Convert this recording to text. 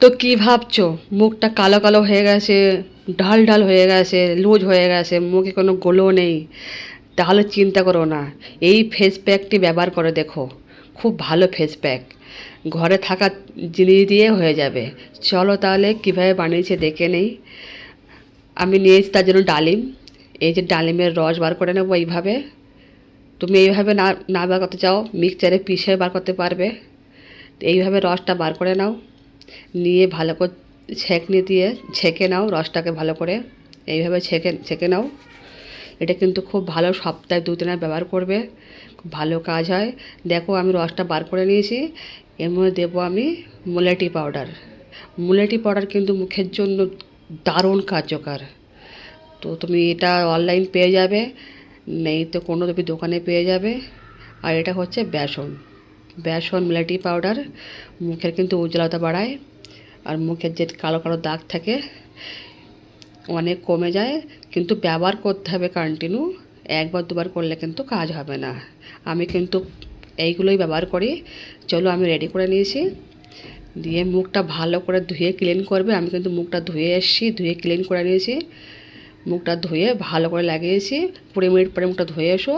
তো কি ভাবছো? মুখটা কালো কালো হয়ে গেছে, ঢাল ঢাল হয়ে গেছে, লুজ হয়ে গেছে, মুখে কোনো গ্লো নেই, তাহলে চিন্তা করো না। এই ফেস প্যাকটি ব্যবহার করে দেখো, খুব ভালো ফেস প্যাক, ঘরে থাকা জিনিস দিয়ে হয়ে যাবে। চলো তাহলে কিভাবে বানিয়েছে দেখে নেই। আমি নিয়েছি তার জন্য ডালিম। এই যে ডালিমের রস বার করে নেবো এইভাবে। তুমি এইভাবে না না বার করতে চাও, মিক্সচারে পিষে বার করতে পারবে। তো এইভাবে রসটা বার করে নাও, নিয়ে ভালো করে ছেঁকনি দিয়ে ছেঁকে নাও রসটাকে ভালো করে। এইভাবে ছেঁকে ছেঁকে নাও। এটা কিন্তু খুব ভালো, সপ্তাহে 2 দিনের ব্যবহার করবে, খুব ভালো কাজ হয়। দেখো আমি রসটা বার করে নিয়েছি। এর মধ্যে দেবো আমি মুলেটি পাউডার। মুলেটি পাউডার কিন্তু মুখের জন্য দারুণ কার্যকর। তো তুমি এটা অনলাইন পেয়ে যাবে, নেই তো কোনো তুমি দোকানে পেয়ে যাবে। আর এটা হচ্ছে বেসন, বেসন মুলেটি পাউডার মুখের কিন্তু উজ্জ্বলতা বাড়ায়, আর মুখের যে কালো কালো দাগ থাকে অনেক কমে যায়। কিন্তু ব্যবহার করতে হবে কন্টিনিউ, একবার দুবার করলে কিন্তু কাজ হবে না। আমি কিন্তু এইগুলোই ব্যবহার করি। চলো আমি রেডি করে নিয়েছি। দিয়ে মুখটা ভালো করে ধুয়ে ক্লিন করবে। আমি কিন্তু মুখটা ধুয়ে এসেছি, ধুয়ে ক্লিন করে নিয়েছি। মুখটা ধুয়ে ভালো করে লাগিয়েছি। 20 মিনিট পরে মুখটা ধুয়ে এসো,